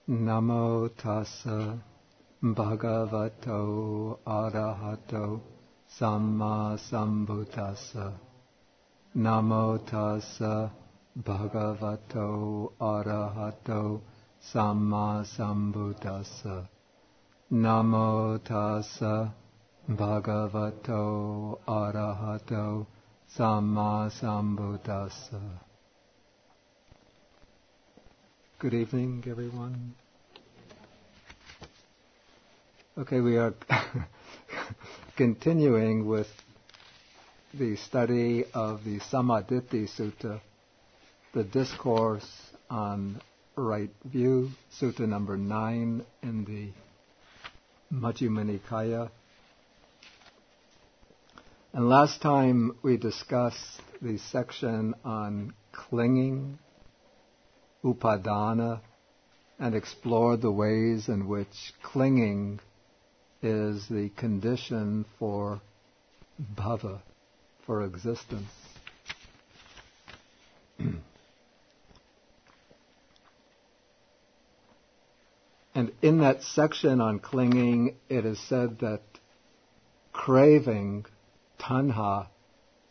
Namo tassa bhagavato arahato samma sambuddhassa. Namo tassa bhagavato arahato samma sambuddhassa. Namo tassa bhagavato arahato samma sambuddhassa. Good evening, everyone. Okay, we are continuing with the study of the Sammādiṭṭhi Sutta, the discourse on right view, Sutta number 9 in the Majjhima Nikaya. And last time we discussed the section on clinging, upadana, and explored the ways in which clinging is the condition for bhava, for existence. And in that section on clinging, it is said that craving, tanha,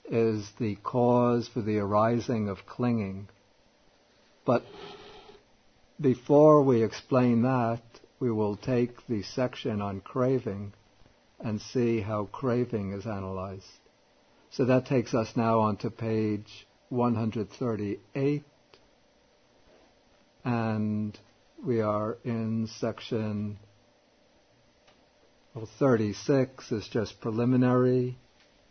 is the cause for the arising of clinging. But before we explain that, we will take the section on craving and see how craving is analyzed. So that takes us now onto page 138, and we are in section 36 is just preliminary,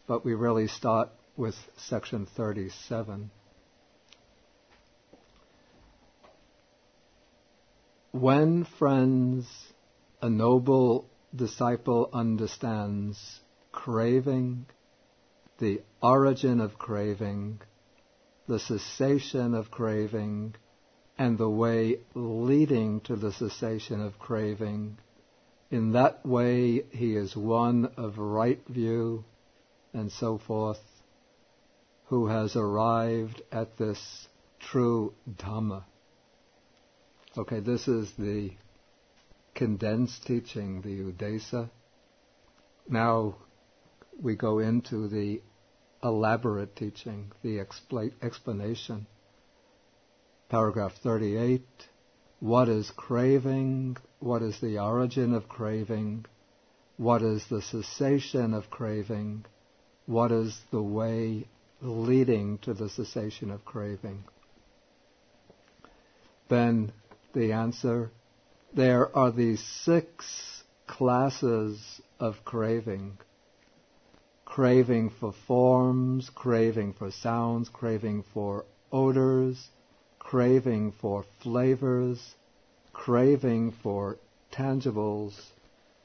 but we really start with section 37. When, friends, a noble disciple understands craving, the origin of craving, the cessation of craving, and the way leading to the cessation of craving, in that way he is one of right view and so forth, who has arrived at this true Dhamma. Okay, this is the condensed teaching, the Udesa. Now we go into the elaborate teaching, the explanation. Paragraph 38, what is craving? What is the origin of craving? What is the cessation of craving? What is the way leading to the cessation of craving? Then the answer, there are these 6 classes of craving. Craving for forms, craving for sounds, craving for odors, craving for flavors, craving for tangibles,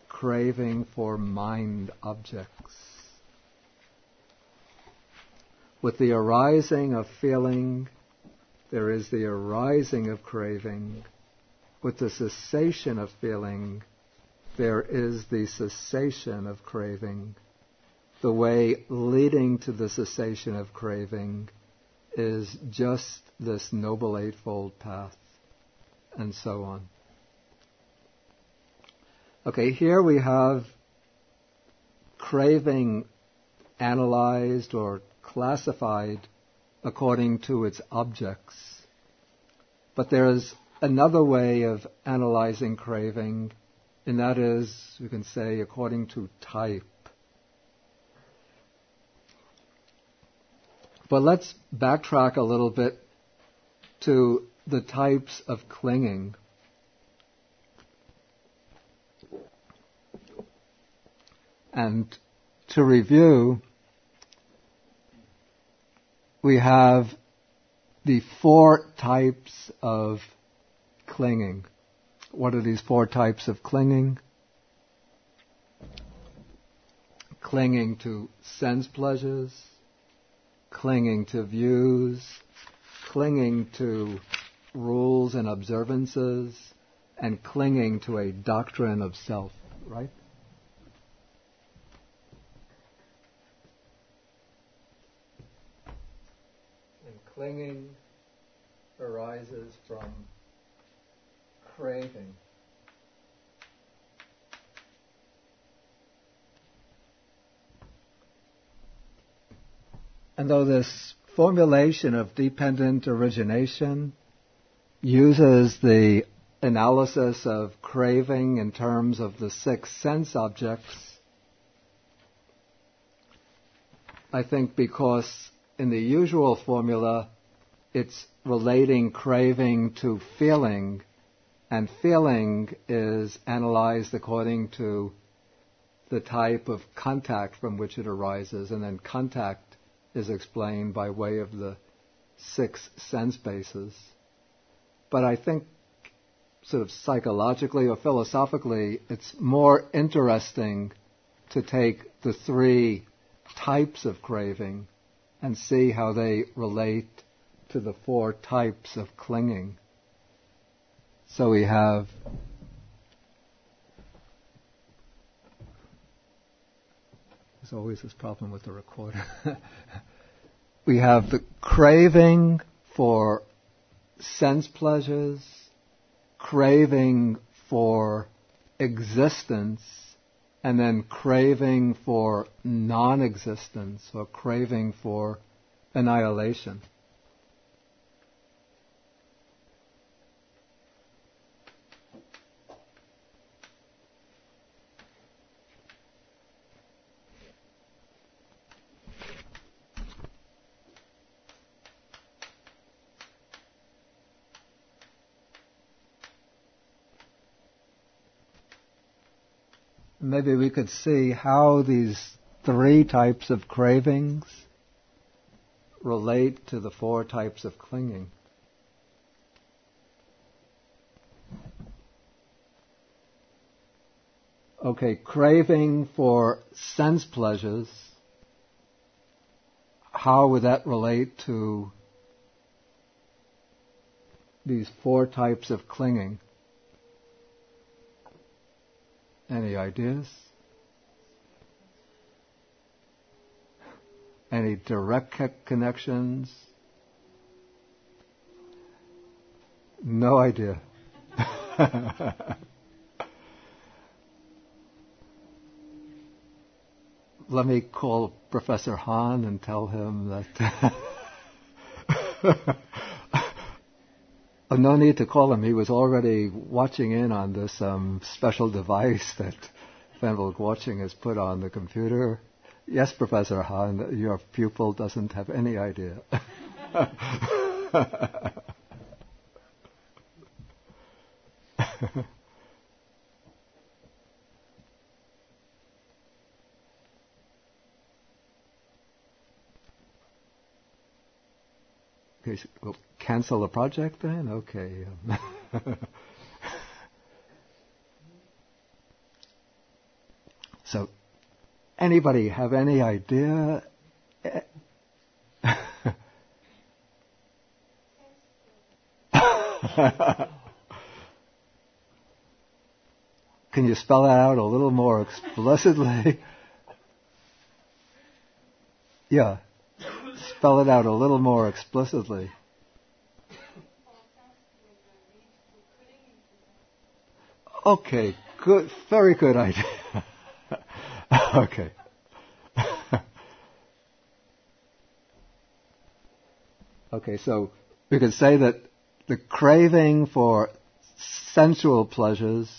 craving for mind objects. With the arising of feeling, there is the arising of craving. With the cessation of feeling, there is the cessation of craving. The way leading to the cessation of craving is just this Noble Eightfold Path, and so on. Okay, here we have craving analyzed or classified according to its objects. But there is another way of analyzing craving, and that is, we can say, according to type. But let's backtrack a little bit to the types of clinging. And to review, we have the 4 types of clinging. What are these 4 types of clinging? Clinging to sense pleasures, clinging to views, clinging to rules and observances, and clinging to a doctrine of self, right? And clinging arises from craving. And though this formulation of dependent origination uses the analysis of craving in terms of the 6 sense objects, I think because in the usual formula it's relating craving to feeling, and feeling is analyzed according to the type of contact from which it arises, and then contact is explained by way of the 6 sense bases. But I think sort of psychologically or philosophically, it's more interesting to take the 3 types of craving and see how they relate to the 4 types of clinging. So we have there's always this problem with the recorder. We have the craving for sense pleasures, craving for existence, and then craving for non-existence, or craving for annihilation. Maybe we could see how these 3 types of cravings relate to the 4 types of clinging. Okay, craving for sense pleasures, how would that relate to these 4 types of clinging? Any ideas? Any direct connections? No idea. Let me call Professor Han and tell him that... Oh, no need to call him. He was already watching in on this special device that Venerable Watching has put on the computer. Yes, Professor Han, your pupil doesn't have any idea. Okay, we'll cancel the project then? Okay. So, anybody have any idea? Can you spell that out a little more explicitly? Yeah. Spell it out a little more explicitly. Okay, good, very good idea. Okay. Okay, so we could say that the craving for sensual pleasures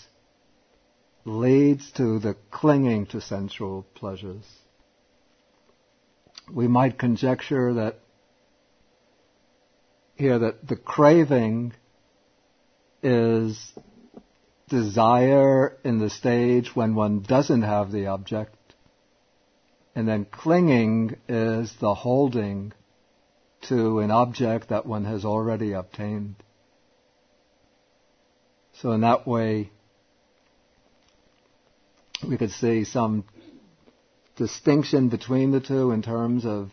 leads to the clinging to sensual pleasures. We might conjecture that here that the craving is desire in the stage when one doesn't have the object, and then clinging is the holding to an object that one has already obtained. So in that way, we could see some distinction between the two in terms of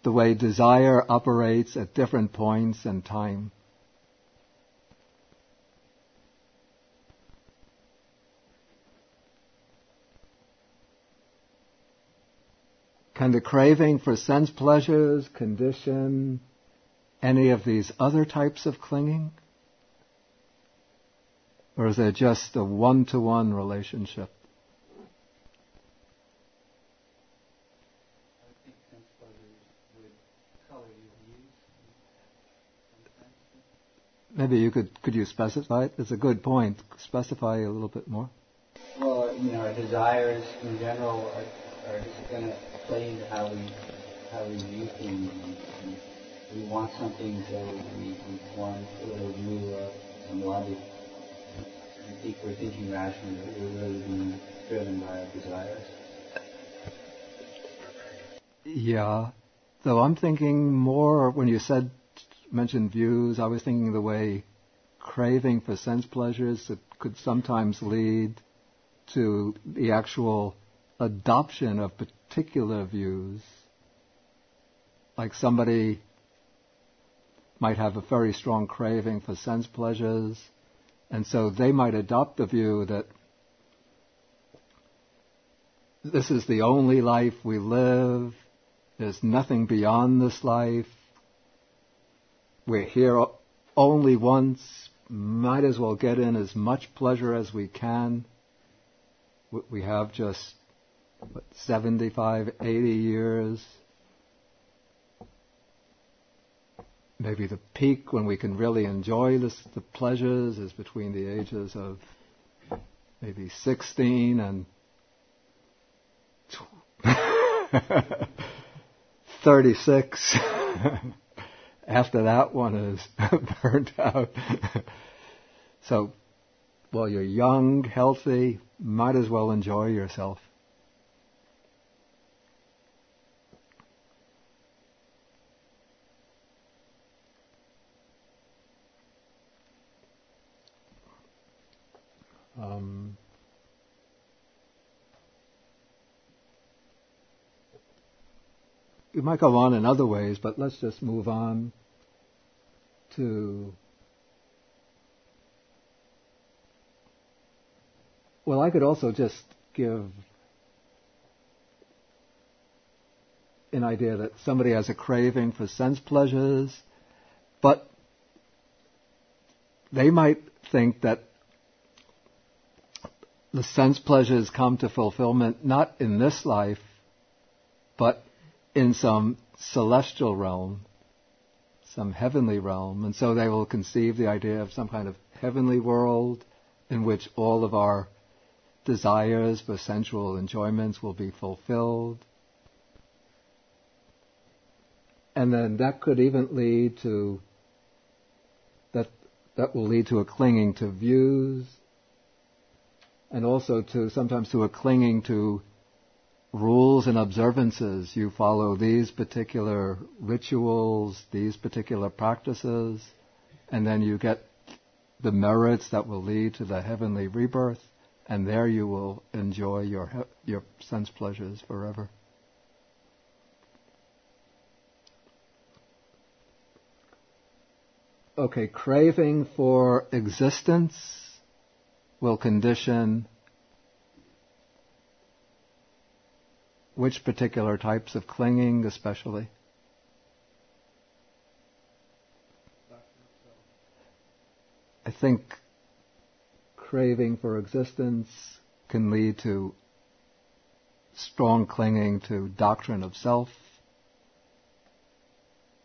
the way desire operates at different points in time. Can the craving for sense pleasures condition any of these other types of clinging? Or is there just a one-to-one relationship? I think sense pleasures would color your views sometimes. Maybe could you specify it? It's a good point. Specify a little bit more. Well, our desires in general are just going to play into how we view things. And we want something, so we want a little view of some logic. I think we're thinking rationally, but we're really being driven by our desires. Yeah. Though I'm thinking more, when you mentioned views, I was thinking the way craving for sense pleasures that could sometimes lead to the actual adoption of particular views. Like somebody might have a very strong craving for sense pleasures, and so they might adopt the view that this is the only life we live, there's nothing beyond this life, we're here only once, might as well get in as much pleasure as we can. We have just 75, 80 years. Maybe the peak when we can really enjoy the pleasures is between the ages of maybe 16 and 36. After that one is burnt out. So, while you're young, healthy, might as well enjoy yourself. We might go on in other ways, but let's just move on to... Well, I could also just give an idea that somebody has a craving for sense pleasures, but they might think that the sense pleasures come to fulfillment not in this life, but in some celestial realm, some heavenly realm. And so they will conceive the idea of some kind of heavenly world in which all of our desires for sensual enjoyments will be fulfilled. And then that could even lead to, that will lead to a clinging to views, and also sometimes to a clinging to rules and observances. You follow these particular rituals, these particular practices, and then you get the merits that will lead to the heavenly rebirth, and there you will enjoy your sense pleasures forever. Okay, craving for existence will condition which particular types of clinging especially? I think craving for existence can lead to strong clinging to doctrine of self.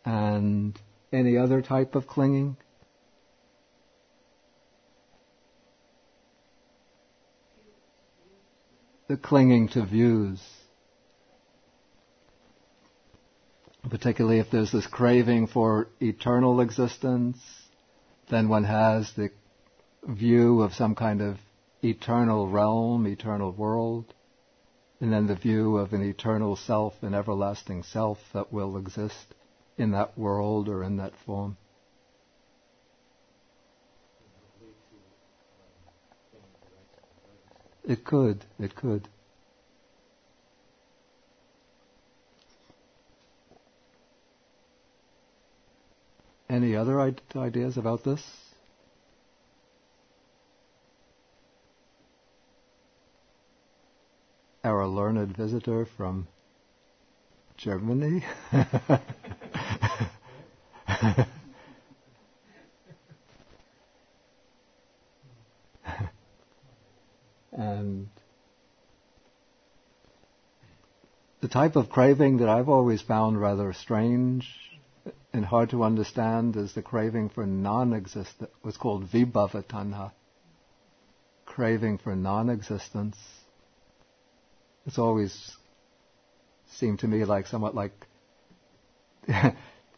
And any other type of clinging? The clinging to views. Particularly if there's this craving for eternal existence, then one has the view of some kind of eternal realm, eternal world, and then the view of an eternal self, an everlasting self that will exist in that world or in that form. It could. Any other ideas about this? Our learned visitor from Germany. And the type of craving that I've always found rather strange and hard to understand is the craving for non-existence, what's called vibhava tanha, craving for non-existence. It's always seemed to me like somewhat like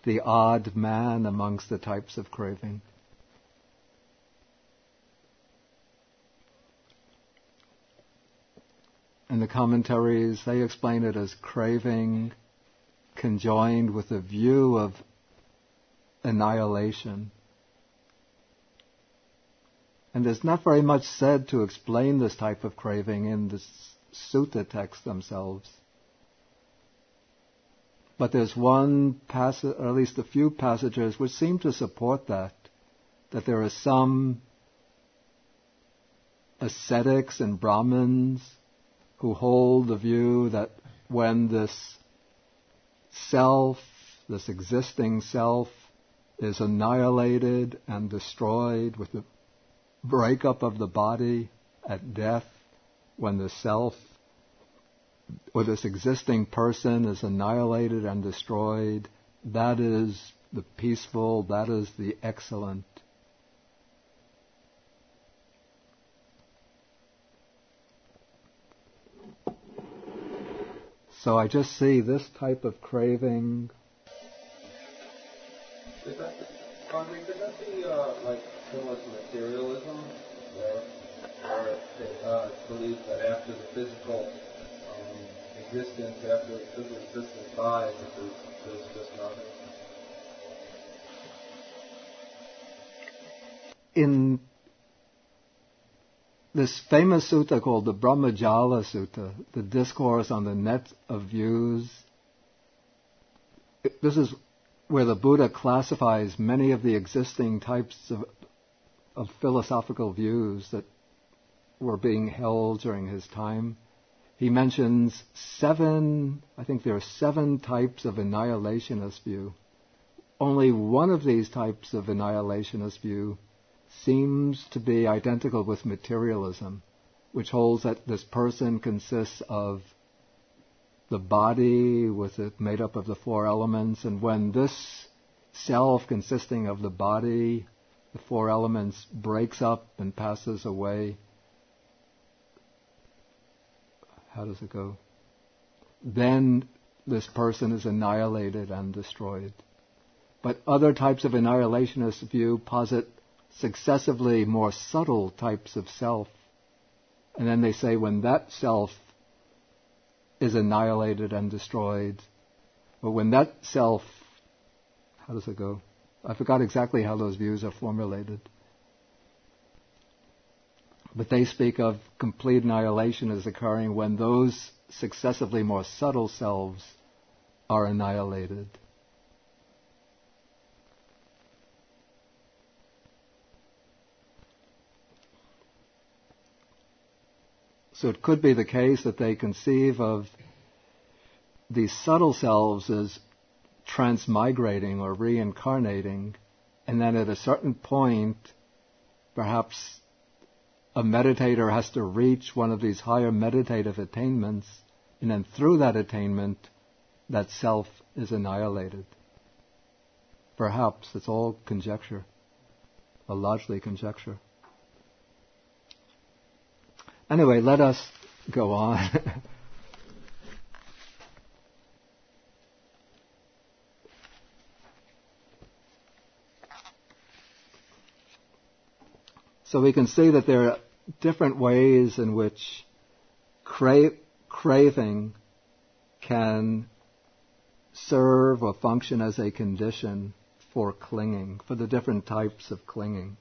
the odd man amongst the types of craving. In the commentaries, they explain it as craving conjoined with a view of annihilation. And there's not very much said to explain this type of craving in the Sutta texts themselves. But there's one passage, or at least a few passages, which seem to support that there are some ascetics and Brahmins who hold the view that when this self, this existing self, is annihilated and destroyed with the breakup of the body at death, when the self, or this existing person is annihilated and destroyed, that is the peaceful, that is the excellent. So I just see this type of craving. Could that be like similar to materialism, where it believes that after the physical existence, after the physical existence dies, that there's just nothing? In this famous sutta called the Brahmajala Sutta, the discourse on the net of views, this is where the Buddha classifies many of the existing types of philosophical views that were being held during his time. He mentions 7 types of annihilationist view. Only one of these types of annihilationist view seems to be identical with materialism, which holds that this person consists of the body with it made up of the 4 elements, and when this self consisting of the body, the 4 elements, breaks up and passes away, how does it go? Then this person is annihilated and destroyed. But other types of annihilationist view posit successively more subtle types of self. And then they say when that self is annihilated and destroyed, or when that self, how does it go? I forgot exactly how those views are formulated. But they speak of complete annihilation as occurring when those successively more subtle selves are annihilated. So it could be the case that they conceive of these subtle selves as transmigrating or reincarnating, and then at a certain point, perhaps a meditator has to reach one of these higher meditative attainments, and then through that attainment, that self is annihilated. Perhaps. It's all conjecture, or largely conjecture. Anyway, let us go on. So we can see that there are different ways in which craving can serve or function as a condition for clinging, for the different types of clinging.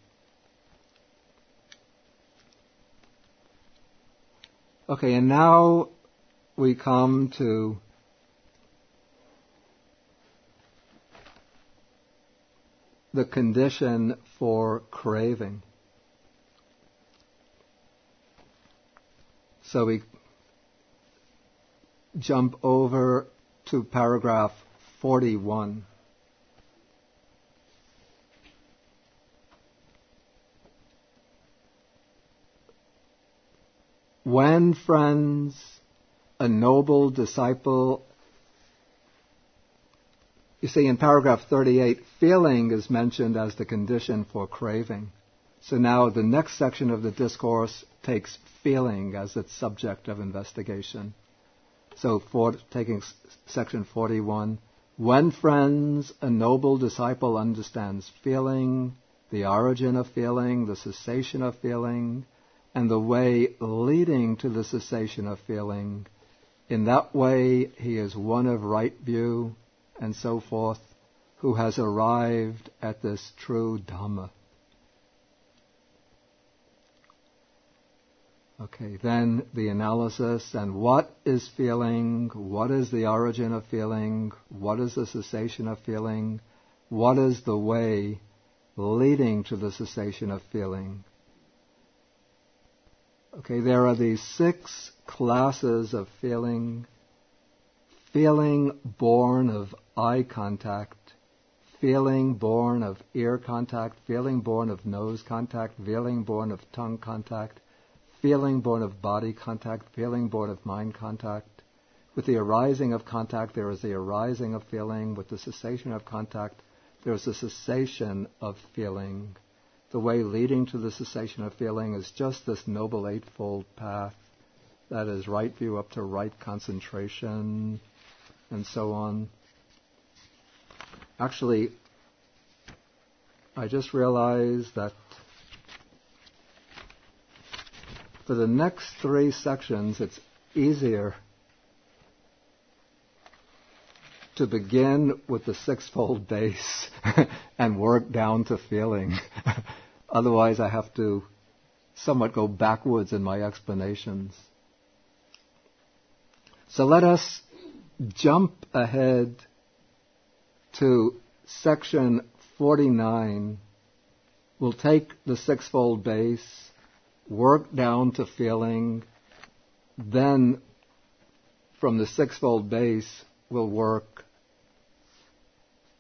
Okay, and now we come to the condition for craving. So we jump over to paragraph 41. when, friends, a noble disciple... You see, in paragraph 38, feeling is mentioned as the condition for craving. So now the next section of the discourse takes feeling as its subject of investigation. So taking section 41, when, friends, a noble disciple understands feeling, the origin of feeling, the cessation of feeling, and the way leading to the cessation of feeling, in that way he is one of right view, and so forth, who has arrived at this true Dhamma. Okay, then the analysis, and what is feeling? What is the origin of feeling? What is the cessation of feeling? What is the way leading to the cessation of feeling? Okay, there are these 6 classes of feeling. Feeling born of eye contact, feeling born of ear contact, feeling born of nose contact, feeling born of tongue contact, feeling born of body contact, feeling born of mind contact. With the arising of contact, there is the arising of feeling. With the cessation of contact, there is the cessation of feeling. The way leading to the cessation of feeling is just this Noble Eightfold Path. That is right view up to right concentration, and so on. Actually, I just realized that for the next 3 sections, it's easier to begin with the sixfold base and work down to feeling. Otherwise, I have to somewhat go backwards in my explanations. So let us jump ahead to section 49. We'll take the sixfold base, work down to feeling, then from the sixfold base we'll work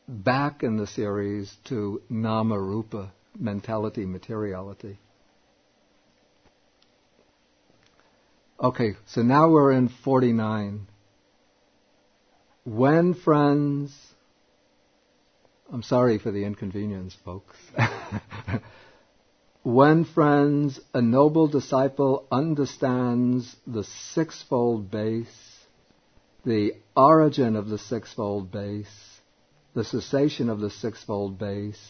back in the series to nama rupa, mentality, materiality. Okay, so now we're in 49. When, friends, I'm sorry for the inconvenience, folks. When, friends, a noble disciple understands the sixfold base, the origin of the sixfold base, the cessation of the sixfold base,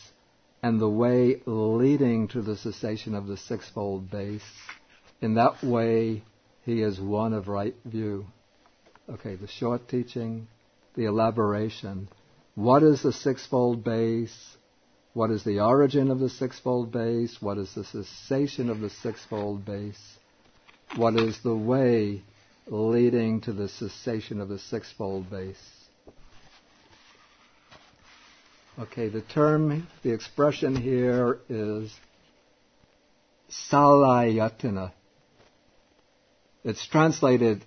and the way leading to the cessation of the sixfold base, in that way he is one of right view. Okay, the short teaching, the elaboration. What is the sixfold base? What is the origin of the sixfold base? What is the cessation of the sixfold base? What is the way leading to the cessation of the sixfold base? Okay, the expression here is salayatana. It's translated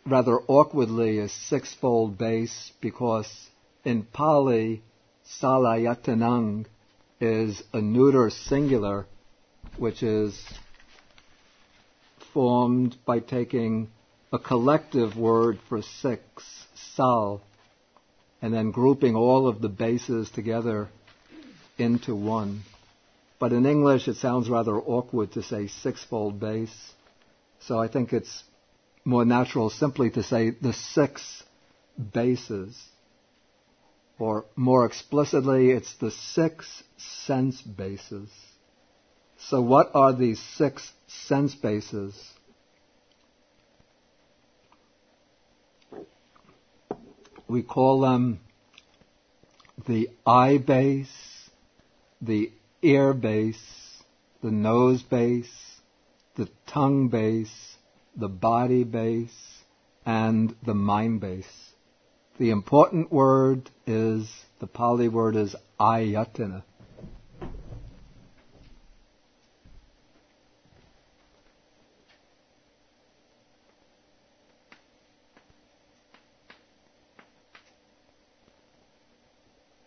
rather awkwardly as sixfold base because in Pali, salayatanang is a neuter singular, which is formed by taking a collective word for 6, sal, and then grouping all of the bases together into one. But in English it sounds rather awkward to say sixfold base, so I think it's more natural simply to say the 6 bases. Or more explicitly, it's the 6 sense bases. So what are these 6 sense bases? We call them the eye base, the ear base, the nose base, the tongue base, the body base, and the mind base. The important word is, the Pali word is ayatana.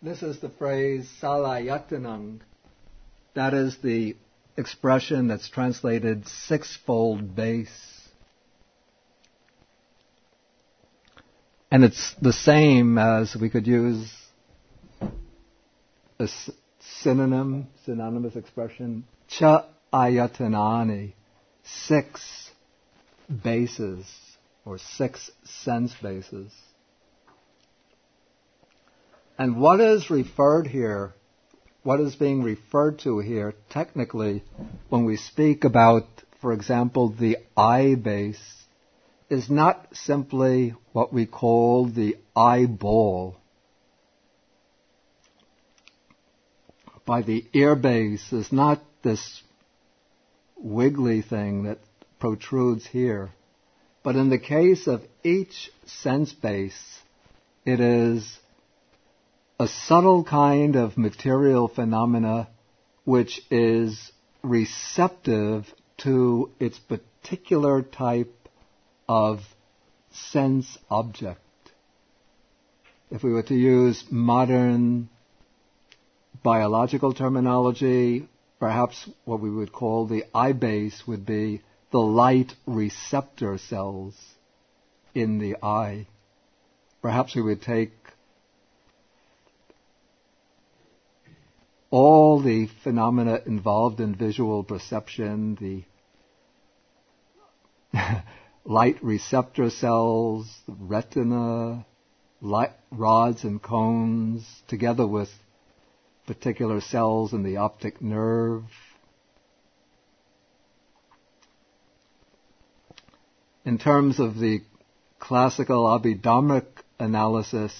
This is the phrase salayatanang. That is the expression that's translated sixfold base. And it's the same as we could use a synonymous expression, cha ayatanani, 6 bases or 6 sense bases. And what is referred here, what is being referred to here technically when we speak about, for example, the eye base, is not simply what we call the eyeball. By the ear base is not this wiggly thing that protrudes here. But in the case of each sense base, it is a subtle kind of material phenomena which is receptive to its particular type of sense object. If we were to use modern biological terminology, perhaps what we would call the eye base would be the light receptor cells in the eye. Perhaps we would take all the phenomena involved in visual perception, the light receptor cells, the retina, light rods and cones, together with particular cells in the optic nerve. In terms of the classical Abhidharmic analysis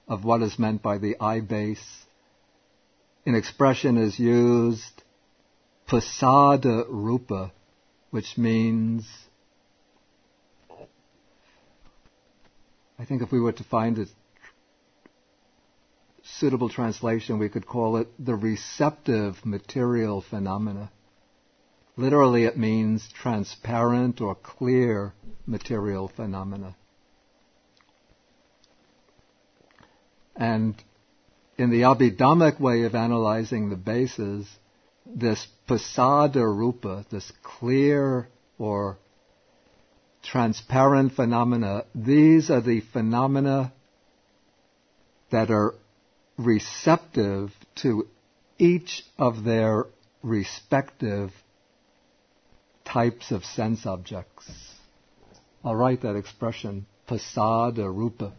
of what is meant by the eye base, an expression is used, pasada rupa, which means, I think if we were to find a suitable translation, we could call it the receptive material phenomena. Literally it means transparent or clear material phenomena. And in the Abhidhammic way of analyzing the bases, this pasada rupa, this clear or transparent phenomena, these are the phenomena that are receptive to each of their respective types of sense objects. I'll write that expression, pasada rupa.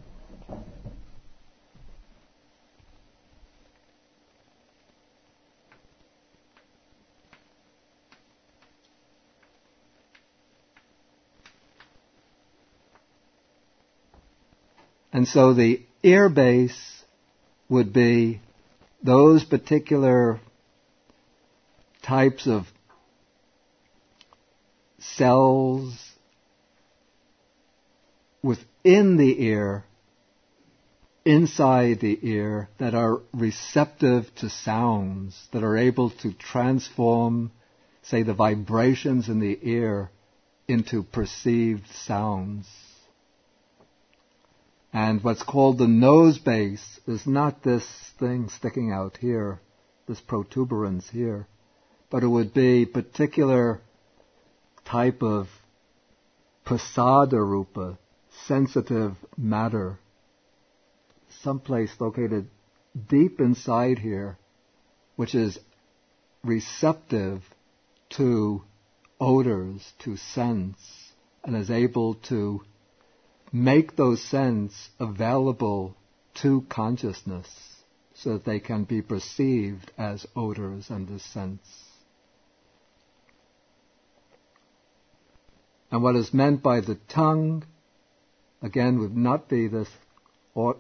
And so the ear base would be those particular types of cells within the ear, inside the ear, that are receptive to sounds, that are able to transform, say, the vibrations in the ear into perceived sounds. And what's called the nose base is not this thing sticking out here, this protuberance here, but it would be particular type of pasada rupa, sensitive matter, someplace located deep inside here, which is receptive to odors, to sense, and is able to make those scents available to consciousness so that they can be perceived as odors and as scents. And what is meant by the tongue, again, would not be this, or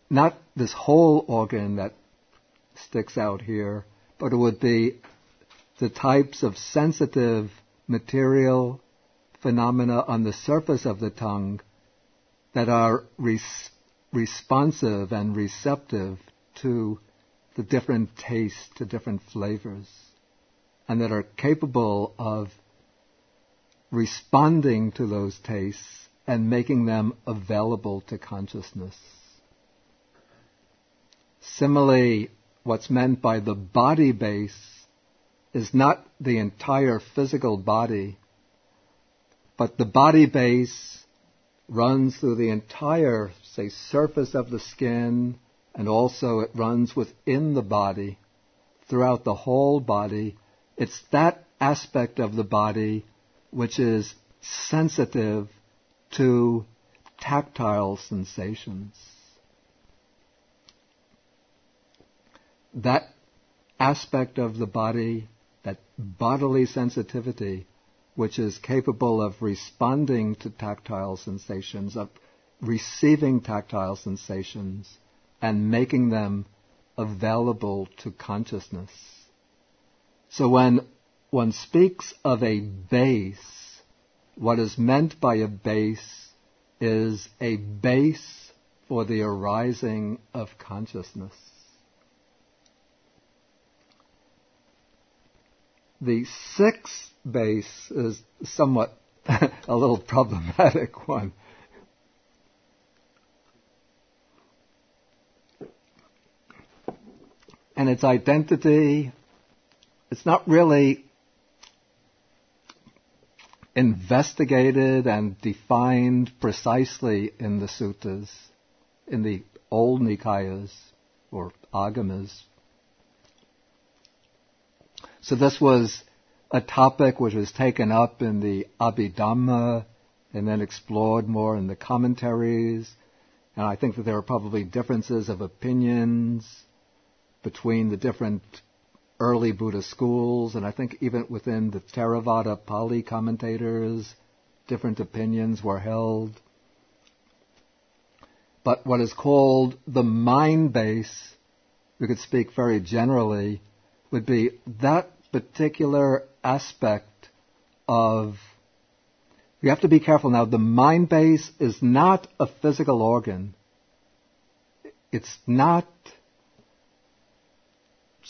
not this whole organ that sticks out here, but it would be the types of sensitive material phenomena on the surface of the tongue that are responsive and receptive to the different tastes, to different flavors, and that are capable of responding to those tastes and making them available to consciousness. Similarly, what's meant by the body base is not the entire physical body, but the body base runs through the entire say, surface of the skin, and also it runs within the body, throughout the whole body. It's that aspect of the body which is sensitive to tactile sensations. That aspect of the body, that bodily sensitivity, which is capable of responding to tactile sensations, of receiving tactile sensations, and making them available to consciousness. So when one speaks of a base, what is meant by a base is a base for the arising of consciousness. The sixth base is somewhat a little problematic one. And its identity, it's not really investigated and defined precisely in the suttas, in the old Nikayas or Agamas. So this was a topic which was taken up in the Abhidhamma and then explored more in the commentaries. And I think that there are probably differences of opinions between the different early Buddhist schools, and I think even within the Theravada Pali commentators, different opinions were held. But what is called the mind base, we could speak very generally, would be that particular aspect of, you have to be careful now, the mind base is not a physical organ. It's not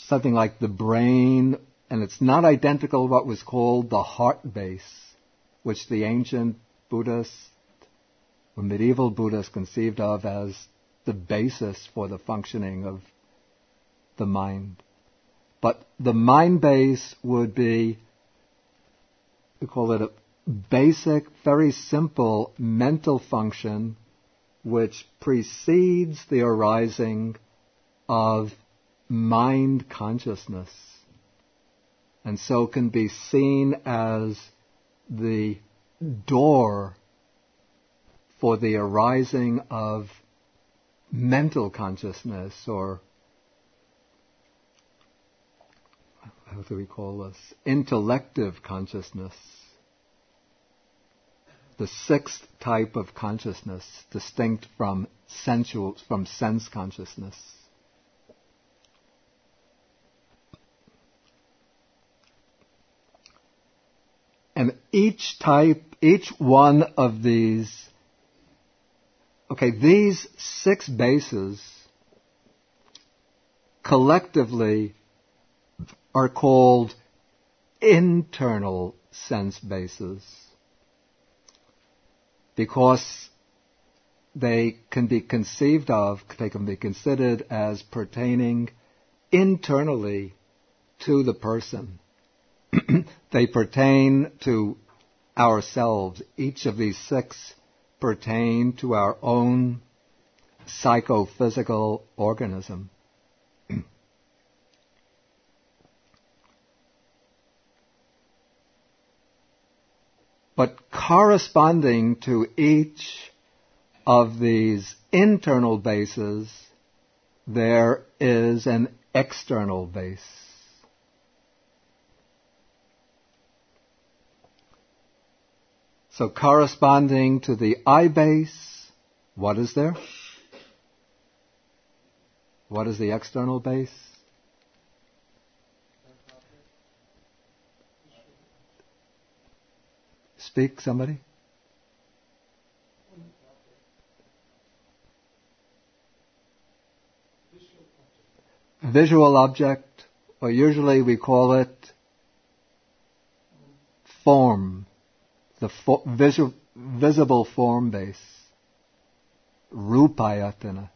something like the brain, and it's not identical to what was called the heart base, which the ancient Buddhists or medieval Buddhists conceived of as the basis for the functioning of the mind. But the mind base would be, we call it a basic, very simple mental function which precedes the arising of mind consciousness, and so can be seen as the door for the arising of mental consciousness, or how do we call this? Intellective consciousness. The sixth type of consciousness, distinct from sense consciousness. And each one of these, these six bases collectively are called internal sense bases, because they can be conceived of, they can be considered as pertaining internally to the person. They pertain to ourselves. Each of these six pertain to our own psychophysical organism. But corresponding to each of these internal bases, there is an external base. So corresponding to the I base, what is there? What is the external base? Speak, somebody. Visual object, or usually we call it form. The visible form base, rupayatana.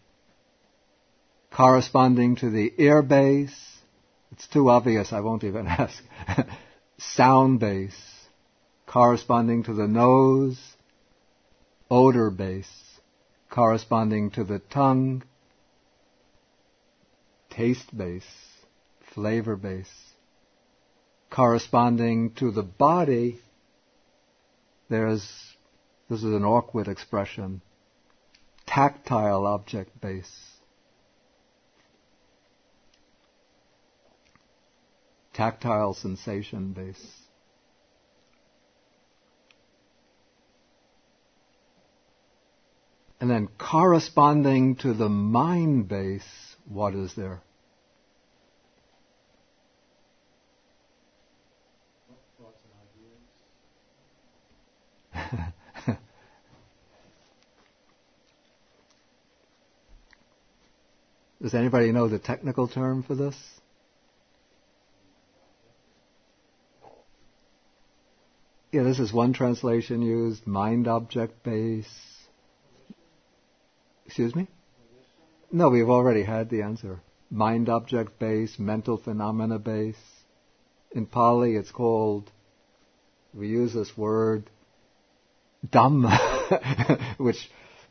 Corresponding to the ear base, it's too obvious, I won't even ask. Sound base. Corresponding to the nose, odor base. corresponding to the tongue, taste base, flavor base. Corresponding to the body, this is an awkward expression, tactile object base. Tactile sensation base. And then corresponding to the mind base, what is there? Does anybody know the technical term for this? Yeah, this is one translation used, mind-object base. Excuse me? No, we've already had the answer. Mind-object base, mental phenomena base. In Pali it's called, we use this word, Dhamma,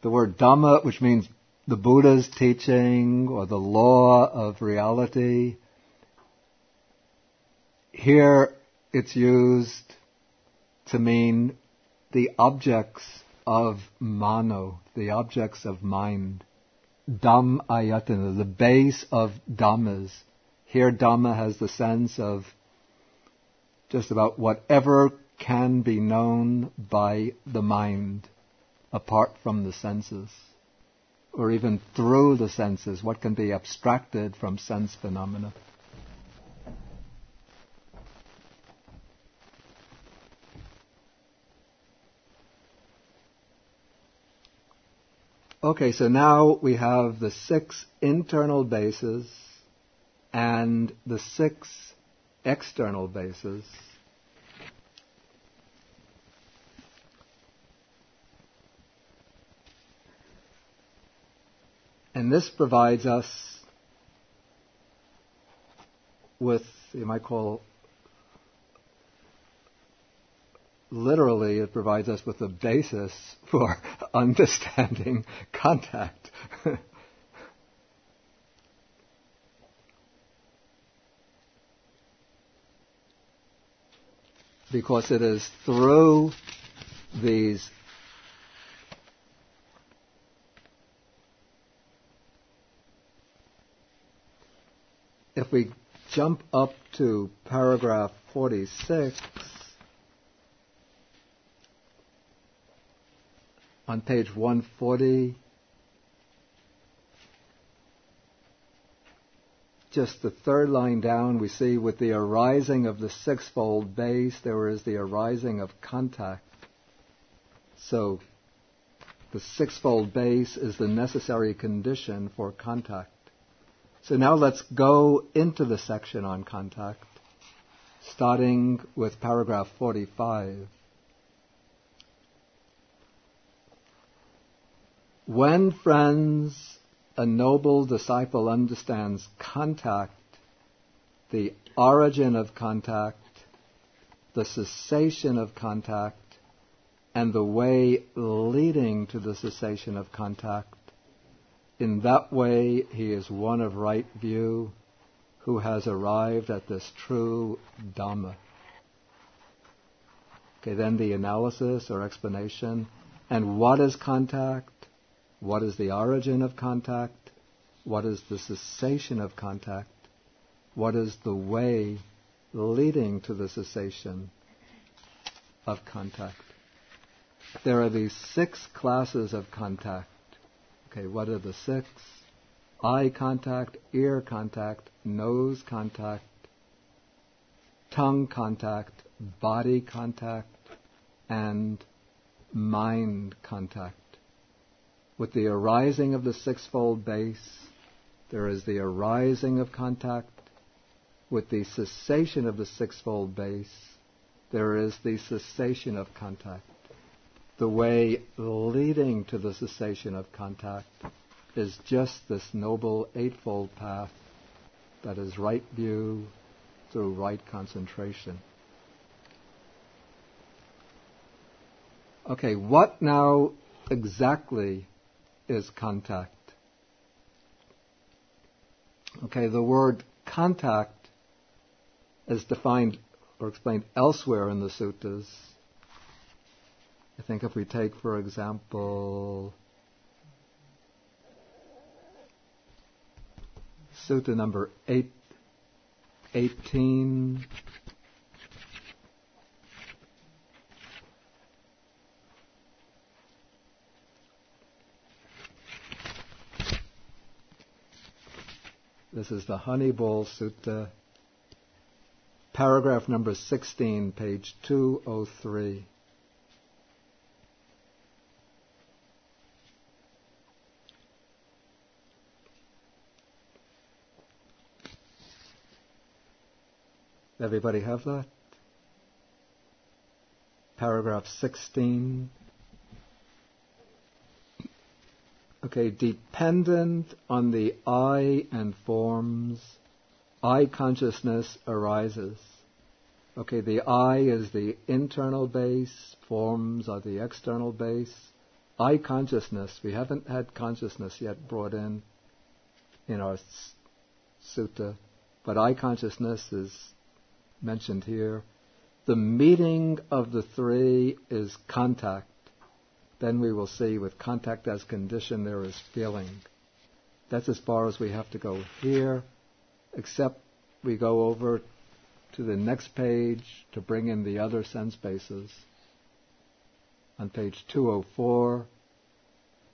the word Dhamma, which means the Buddha's teaching or the law of reality. Here it's used to mean the objects of mano, the objects of mind. Dhamm ayatana, the base of dhammas. Here Dhamma has the sense of just about whatever can be known by the mind apart from the senses, or even through the senses, what can be abstracted from sense phenomena. Okay, so now we have the 6 internal bases and the 6 external bases. And this provides us with, you might call, literally, it provides us with a basis for understanding contact. Because it is through these if we jump up to paragraph 46, on page 140, just the third line down, we see with the arising of the sixfold base, there is the arising of contact. So the sixfold base is the necessary condition for contact. So now let's go into the section on contact, starting with paragraph 45. When, friends, a noble disciple understands contact, the origin of contact, the cessation of contact, and the way leading to the cessation of contact, in that way he is one of right view who has arrived at this true Dhamma. Okay, then the analysis or explanation. And what is contact? What is the origin of contact? What is the cessation of contact? What is the way leading to the cessation of contact? There are these 6 classes of contact. Okay, what are the 6? Eye contact, ear contact, nose contact, tongue contact, body contact, and mind contact. With the arising of the sixfold base, there is the arising of contact. With the cessation of the sixfold base, there is the cessation of contact. The way leading to the cessation of contact is just this noble eightfold path that is right view through right concentration. Okay, what now exactly is contact. Okay, the word contact is defined or explained elsewhere in the suttas. I think if we take, for example, Sutta number 18, this is the Honey Bowl Sutta, paragraph number 16, page 203. Everybody have that? Paragraph 16. Okay, dependent on the I and forms, I consciousness arises. Okay, the I is the internal base, forms are the external base. I consciousness, we haven't had consciousness yet brought in our sutta, but I consciousness is mentioned here. The meeting of the three is contact. Then we will see with contact as condition there is feeling. That's as far as we have to go here, except we go over to the next page to bring in the other sense bases. On page 204,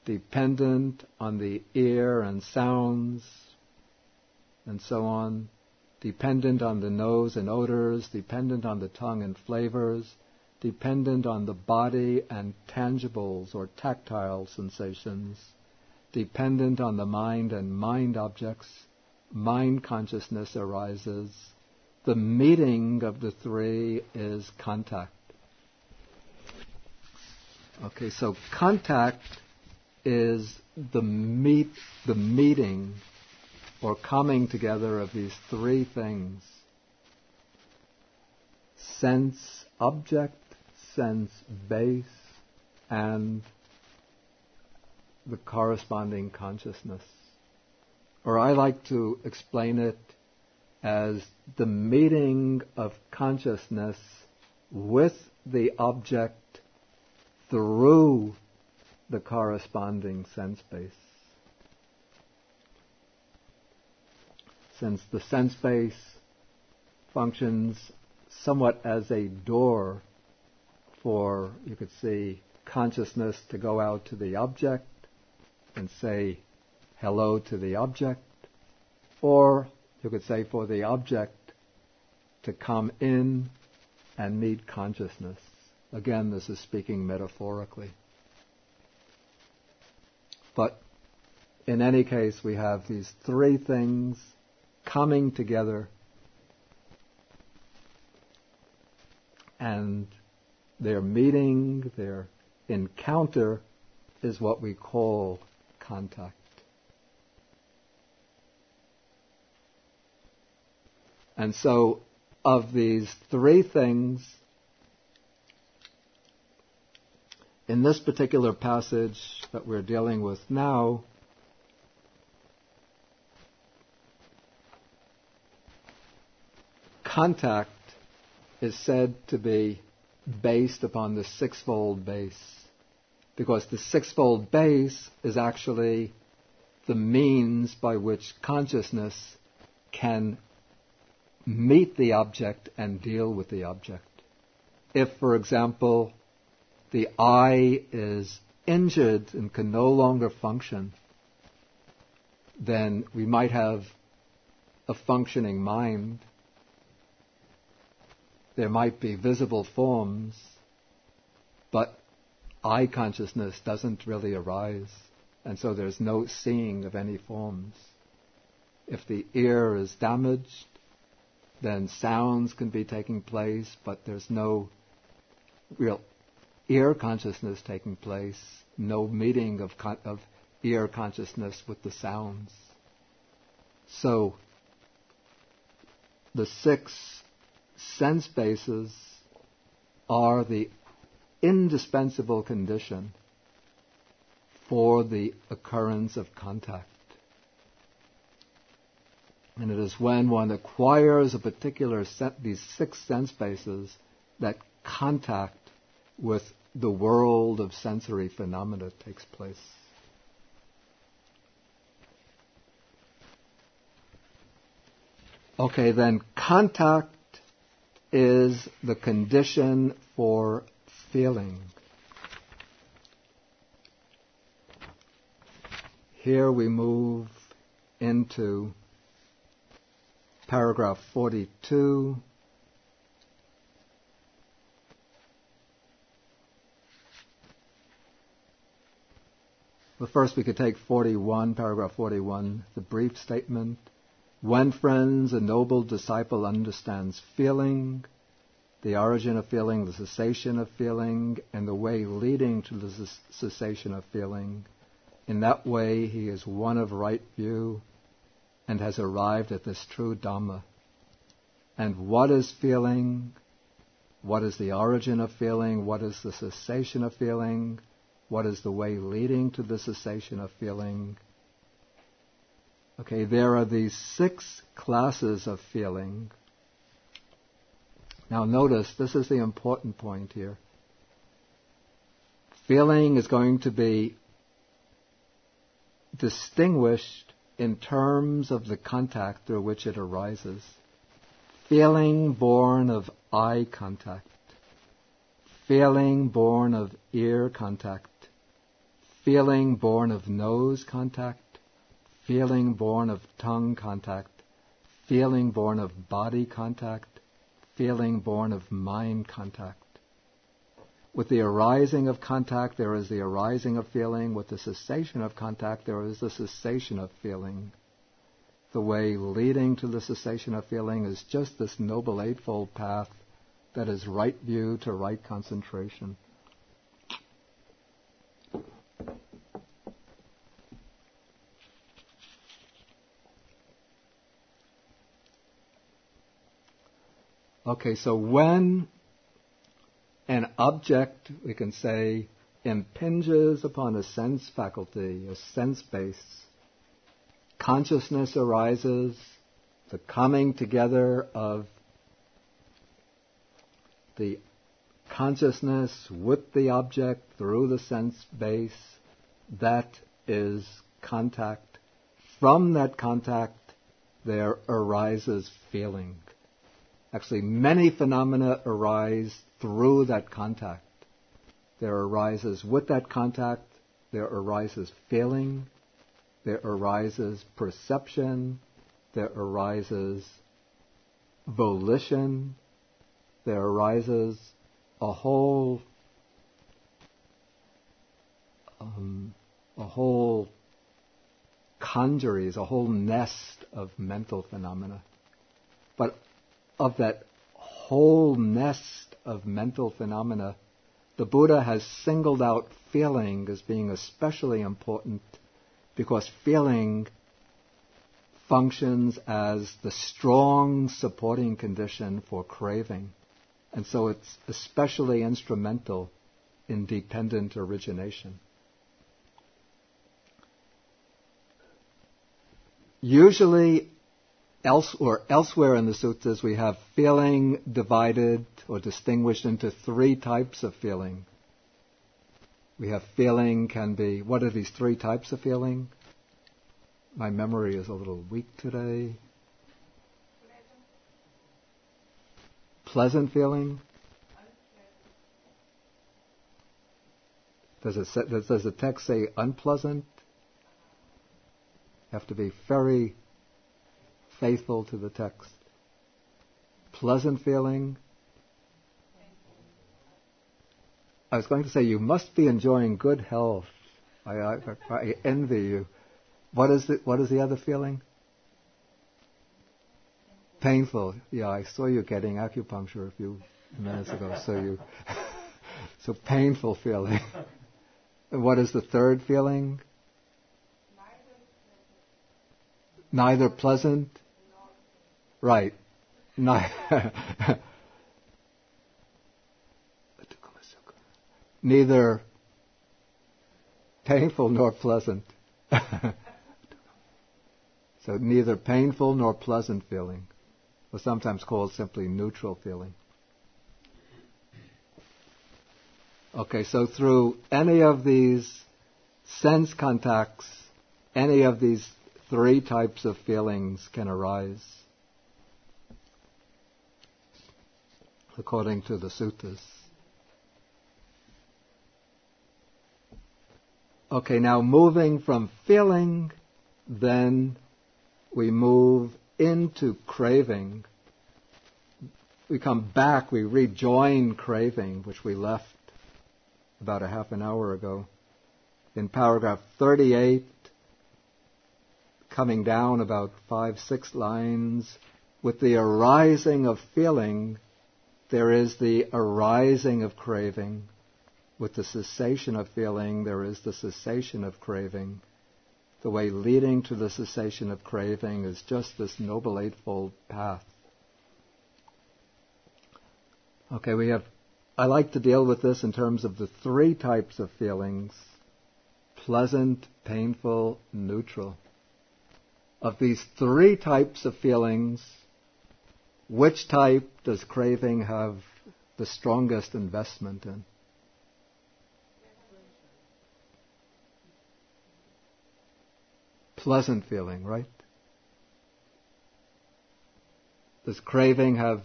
dependent on the ear and sounds, and so on, dependent on the nose and odors, dependent on the tongue and flavors, dependent on the body and tangibles or tactile sensations, dependent on the mind and mind objects, mind consciousness arises. The meeting of the three is contact. Okay, so contact is the meeting or coming together of these three things: sense object, sense base, and the corresponding consciousness. Or I like to explain it as the meeting of consciousness with the object through the corresponding sense base. Since the sense base functions somewhat as a door for, you could see, consciousness to go out to the object and say hello to the object, or you could say for the object to come in and meet consciousness. Again, this is speaking metaphorically. But in any case, we have these three things coming together, and their meeting, their encounter is what we call contact. And so, of these three things, in this particular passage that we're dealing with now, contact is said to be based upon the sixfold base, because the sixfold base is actually the means by which consciousness can meet the object and deal with the object. If, for example, the I is injured and can no longer function, then we might have a functioning mind. There might be visible forms, but I consciousness doesn't really arise, and so there's no seeing of any forms. If the ear is damaged, then sounds can be taking place, but there's no real ear consciousness taking place, no meeting of ear consciousness with the sounds. So, the six sense bases are the indispensable condition for the occurrence of contact. And it is when one acquires a particular these 6 sense bases that contact with the world of sensory phenomena takes place. Okay, then contact is the condition for feeling. Here we move into paragraph 42. But first we could take 41, paragraph 41, the brief statement. When, friends, a noble disciple understands feeling, the origin of feeling, the cessation of feeling, and the way leading to the cessation of feeling, in that way he is one of right view and has arrived at this true Dhamma. And what is feeling? What is the origin of feeling? What is the cessation of feeling? What is the way leading to the cessation of feeling? Okay, there are these 6 classes of feeling. Now notice, this is the important point here. Feeling is going to be distinguished in terms of the contact through which it arises. Feeling born of eye contact. Feeling born of ear contact. Feeling born of nose contact. Feeling born of tongue contact. Feeling born of body contact. Feeling born of mind contact. With the arising of contact, there is the arising of feeling. With the cessation of contact, there is the cessation of feeling. The way leading to the cessation of feeling is just this Noble Eightfold Path that is right view to right concentration. Okay, so when an object, we can say, impinges upon a sense faculty, a sense base, consciousness arises, the coming together of the consciousness with the object through the sense base, that is contact. From that contact, there arises feeling. Actually, many phenomena arise through that contact. There arises with that contact, there arises feeling, there arises perception, there arises volition, there arises a whole congeries, a whole nest of mental phenomena. But of that whole nest of mental phenomena, the Buddha has singled out feeling as being especially important because feeling functions as the strong supporting condition for craving. And so it's especially instrumental in dependent origination. Usually, elsewhere in the suttas, we have feeling divided or distinguished into 3 types of feeling. We have feeling can be, what are these 3 types of feeling? My memory is a little weak today. Pleasant feeling? Does the text say unpleasant? You have to be very faithful to the text. Pleasant feeling? I was going to say you must be enjoying good health. I envy you. What is the other feeling? Painful. Yeah, I saw you getting acupuncture a few minutes ago. So painful feeling. And what is the third feeling? Neither pleasant. Right. Neither painful nor pleasant. So neither painful nor pleasant feeling, or sometimes called simply neutral feeling. Okay, so through any of these sense contacts, any of these three types of feelings can arise, according to the suttas. Okay, now moving from feeling, then we move into craving. We come back, we rejoin craving, which we left about a half an hour ago. In paragraph 38, coming down about 5-6 lines, with the arising of feeling, there is the arising of craving. With the cessation of feeling, there is the cessation of craving. The way leading to the cessation of craving is just this Noble Eightfold Path. Okay, I like to deal with this in terms of the three types of feelings: pleasant, painful, neutral. Of these three types of feelings, which type does craving have the strongest investment in? Pleasant feeling, right? Does craving have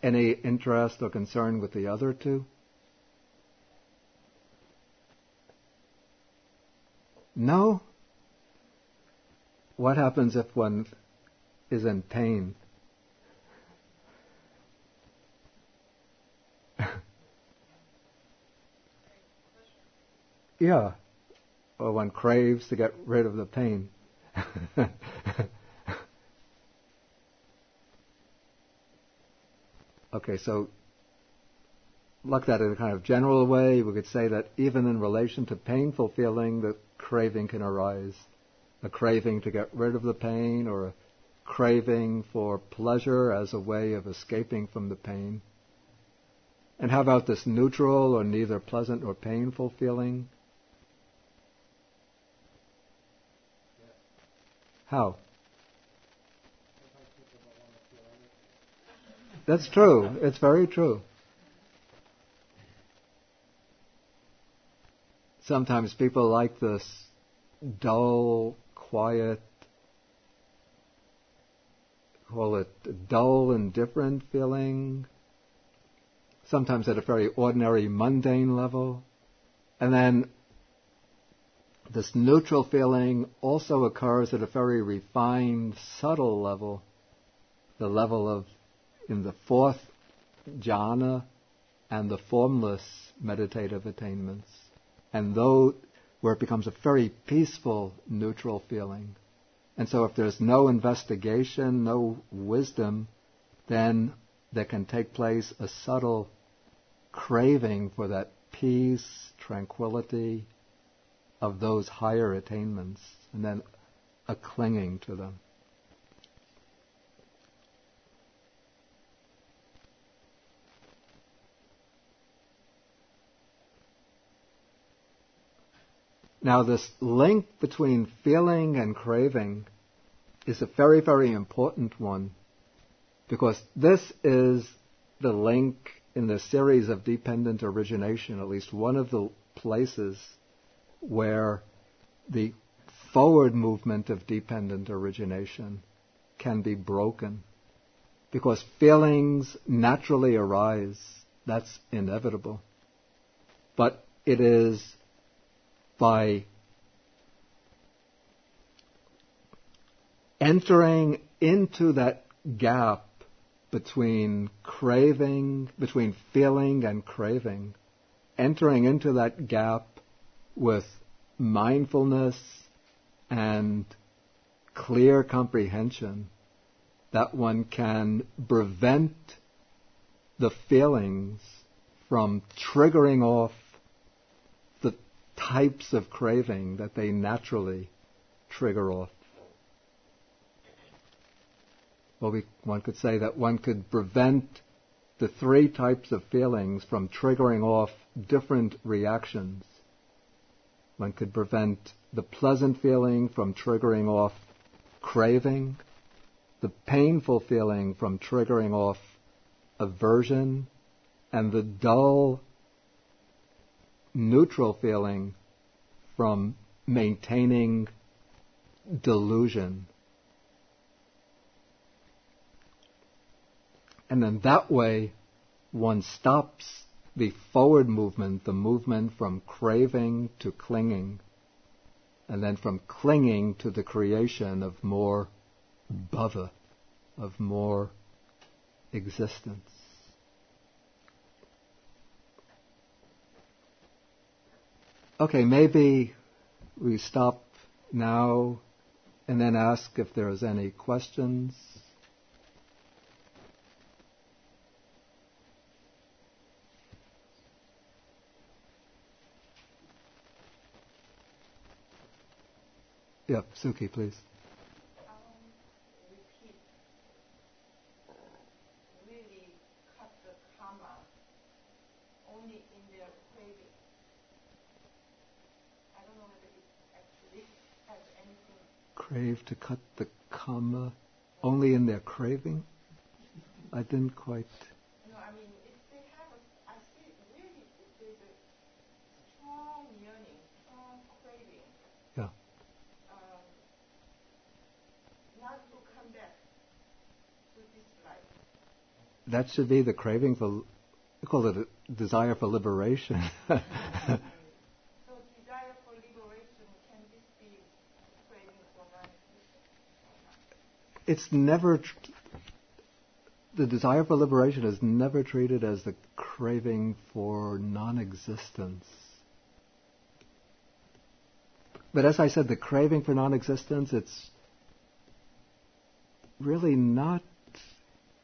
any interest or concern with the other two? No? What happens if one is in pain? Yeah. Or one craves to get rid of the pain. Okay, so looked at it in a kind of general way, we could say that even in relation to painful feeling, the craving can arise. A craving to get rid of the pain, or a craving for pleasure as a way of escaping from the pain. And how about this neutral or neither pleasant nor painful feeling? How? That's true. It's very true. Sometimes people like this dull, quiet, call it dull, indifferent feeling, sometimes at a very ordinary, mundane level. And then this neutral feeling also occurs at a very refined, subtle level, the level of, in the fourth jhana and the formless meditative attainments. And though where it becomes a very peaceful, neutral feeling. And so if there's no investigation, no wisdom, then there can take place a subtle craving for that peace, tranquility of those higher attainments, and then a clinging to them. Now, this link between feeling and craving is a very, very important one, because this is the link in the series of dependent origination, at least one of the places where the forward movement of dependent origination can be broken. Because feelings naturally arise, that's inevitable. But it is by entering into that gap between feeling and craving, entering into that gap with mindfulness and clear comprehension, that one can prevent the feelings from triggering off the types of craving that they naturally trigger off. Well, one could say that one could prevent the three types of feelings from triggering off different reactions One could prevent the pleasant feeling from triggering off craving, the painful feeling from triggering off aversion, and the dull, neutral feeling from maintaining delusion. And then that way, one stops the forward movement, the movement from craving to clinging, and then from clinging to the creation of more bhava, of more existence. Okay, maybe we stop now and then ask if there's any questions. Yep, Suki, please. Repeat. Really cut the karma only in their craving. I don't know whether it actually has anything. Crave to cut the karma only in their craving? I didn't quite... No, I mean, if they have I see really if there's a strong yearning, strong craving. Yeah. Not to come back to this life. That should be the craving for, we call it a desire for liberation. So desire for liberation, can this be craving for non-existence? It's never, the desire for liberation is never treated as the craving for non-existence. But as I said, the craving for non-existence, it's really not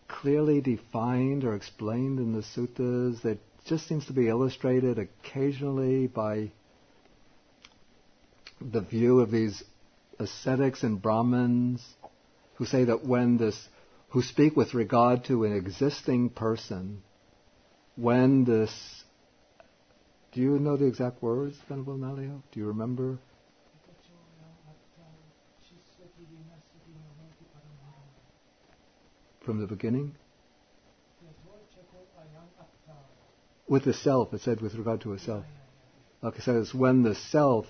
clearly defined or explained in the suttas. It just seems to be illustrated occasionally by the view of these ascetics and Brahmins who say that who speak with regard to an existing person, when this, do you know the exact words, Venerable Nalio? Do you remember? From the beginning? With the self, it said with regard to a self. Okay, so it's when the self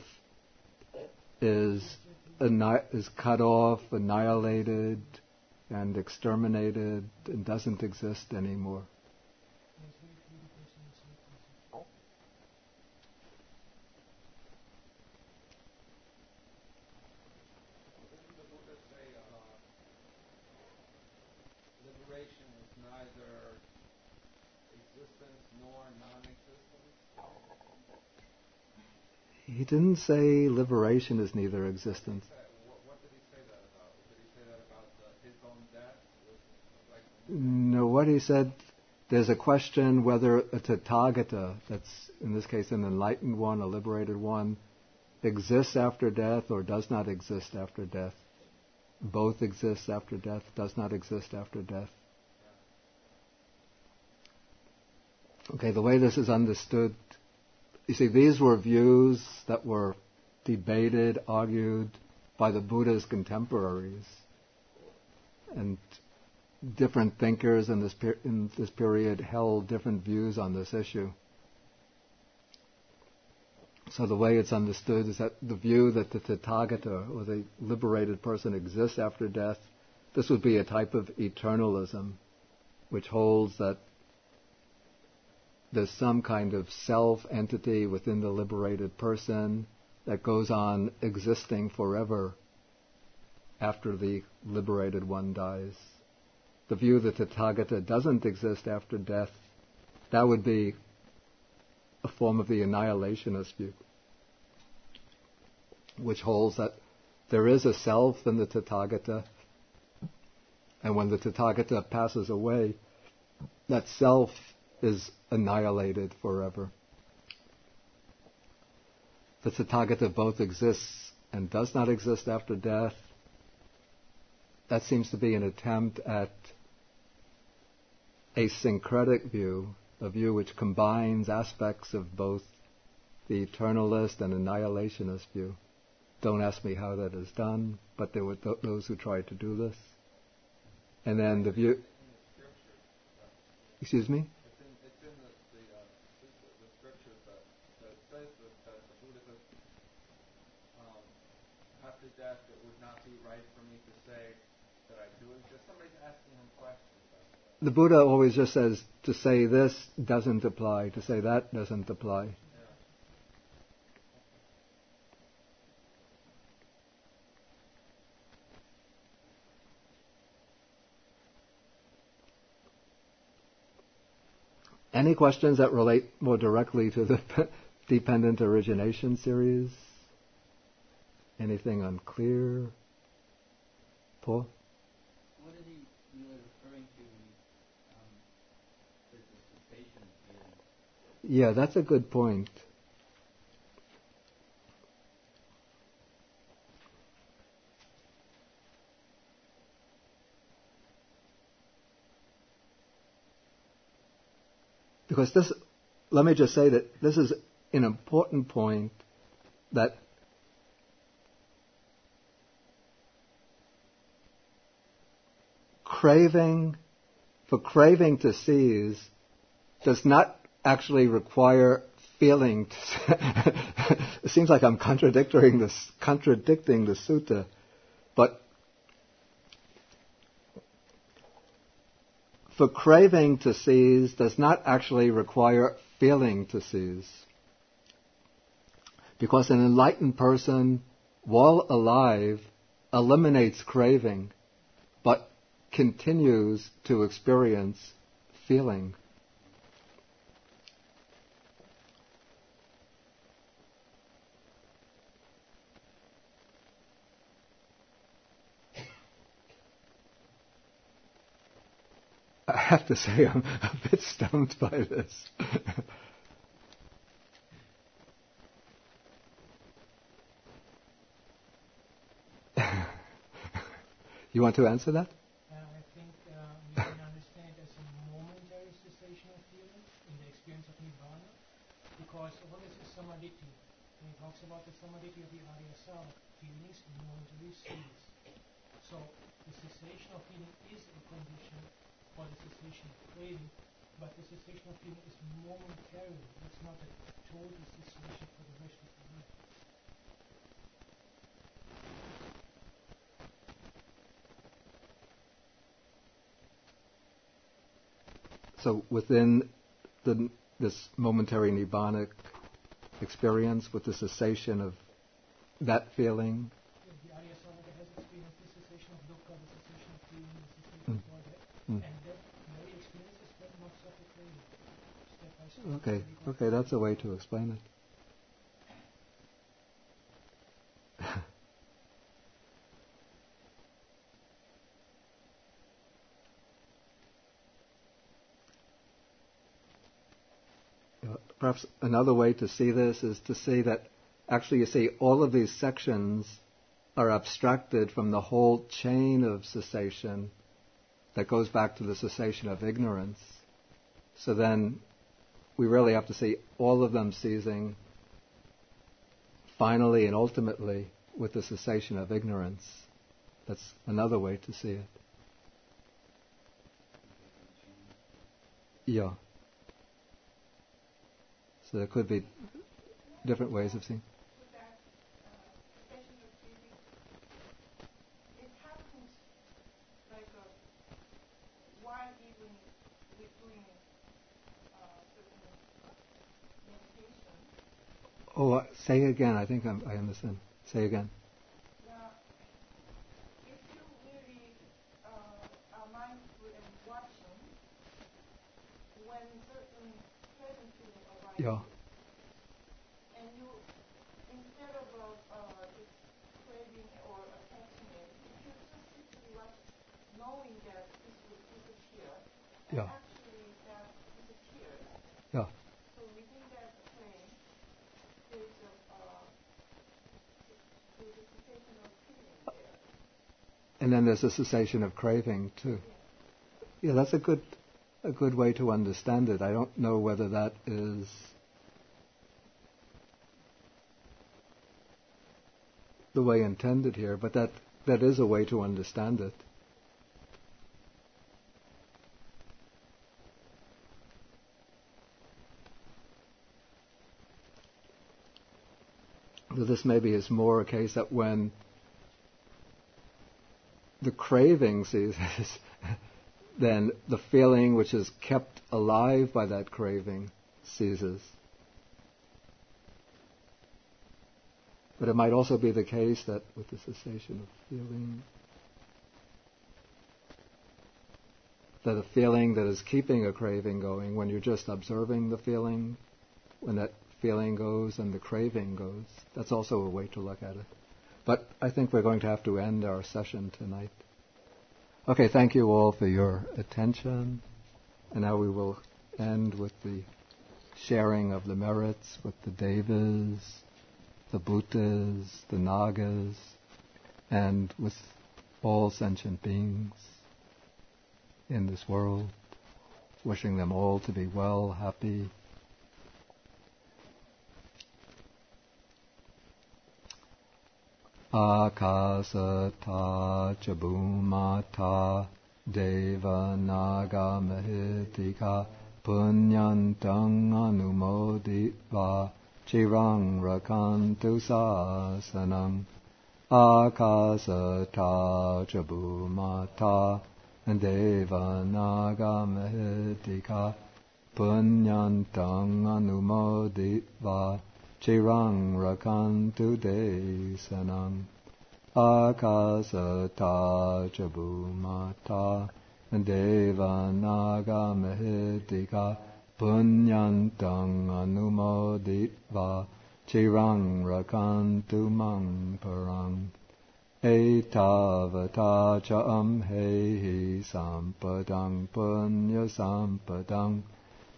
is cut off, annihilated, and exterminated, and doesn't exist anymore. Liberation is neither existence nor non-existence? He didn't say liberation is neither existence. What did he say that about? Did he say that about his own death? No, what he said, there's a question whether a Tathagata, that's in this case an enlightened one, a liberated one, exists after death or does not exist after death. Both exists after death, does not exist after death. Okay, the way this is understood, you see, these were views that were debated, argued by the Buddha's contemporaries. And different thinkers in this period held different views on this issue. So the way it's understood is that the view that the Tathagata, or the liberated person, exists after death, this would be a type of eternalism, which holds that there's some kind of self-entity within the liberated person that goes on existing forever after the liberated one dies. The view that the Tathagata doesn't exist after death, that would be a form of the annihilationist view, which holds that there is a self in the Tathagata, and when the Tathagata passes away, that self is annihilated forever. The Tathagata both exists and does not exist after death. That seems to be an attempt at a syncretic view, a view which combines aspects of both the eternalist and annihilationist view. Don't ask me how that is done, but there were those who tried to do this. And then the view... Excuse me? It's in the scriptures that says that the Buddha says, after death it would not be right for me to say that I do it. Just somebody's asking him questions. The Buddha always just says, to say this doesn't apply, to say that doesn't apply. Any questions that relate more directly to the dependent origination series? Anything unclear? Paul? What is he really referring to when he says the cessation of feeling? Yeah, that's a good point. Because this, let me just say that this is an important point, that craving to cease does not actually require feeling. It seems like I'm contradicting the sutta, but for craving to cease does not actually require feeling to cease. Because an enlightened person, while alive, eliminates craving, but continues to experience feeling. I have to say I'm a bit stumped by this. You want to answer that? I think we can understand it as a momentary cessation of feeling in the experience of Nibbana, because what is the Sammādiṭṭhi? When he talks about the Sammādiṭṭhi of the Arya Self, feelings momentary cease. So the cessation of feeling is a condition for the cessation of craving, but the cessation of feeling is momentary. It's not a total cessation for the rest of the life. So within this momentary nibbanic experience, with the cessation of that feeling, The Arya Samvega has experienced the cessation of dukkha, the cessation of feeling, the cessation of all that, and that very experience is but not suffer craving, step by step. Okay, that's a way to explain it. Perhaps another way to see this is to see that actually, you see, all of these sections are abstracted from the whole chain of cessation that goes back to the cessation of ignorance. So then we really have to see all of them ceasing finally and ultimately with the cessation of ignorance. That's another way to see it. Yeah. So there could be different ways of seeing. With that cessation of feeling, it happens like while even we're doing certain meditation. Oh, say again. I think I understand. Say again. Now, if you really are mindful and watching, when certain pleasant feeling arises, Yeah. and you, instead of just craving or attaching it, if you just simply watch, knowing that this will disappear, and Yeah. actually that disappears, Yeah. so within that frame, there's a cessation of feeling there. And then there's a cessation of craving too. Yeah, that's a good way to understand it. I don't know whether that is the way intended here, but that is a way to understand it. So this maybe is more a case that when the craving ceases, then the feeling which is kept alive by that craving ceases. But it might also be the case that with the cessation of feeling, that a feeling that is keeping a craving going, when you're just observing the feeling, when that feeling goes and the craving goes, that's also a way to look at it. But I think we're going to have to end our session tonight. Okay, thank you all for your attention. And now we will end with the sharing of the merits with the Devas, the Bhutas, the Nagas, and with all sentient beings in this world, wishing them all to be well, happy. Akasata chabumata deva naga mahitika punyantang anumoditva chirang rakantu sasanam. Akasata chabumata deva naga mahitika punyantang anumoditva Chirang rakantu desanam. Akasata chabumata deva naga mahitika punyantang anumoditva chirang rakantu mang parang. Etavata cha amhehi sampadang punya sampadang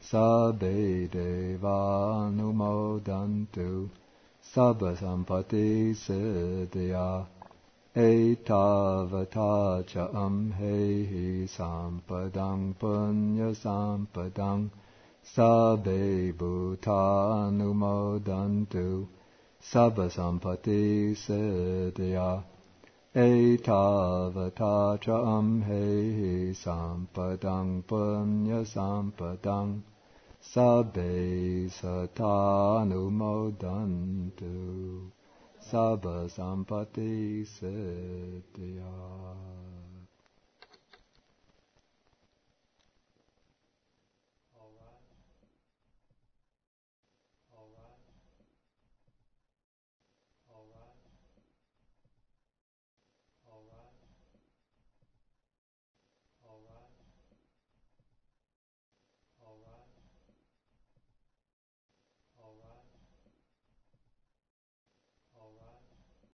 Sabbe deva numodantu sabba sampati siddhya etavata cha amhehi sampadang punya sampadang sabbe bhuta numodantu sabba sampati siddhya etavata cha amhehi sampadang punya sampadang Sabbe satanumodantu sabba sampati siddhya.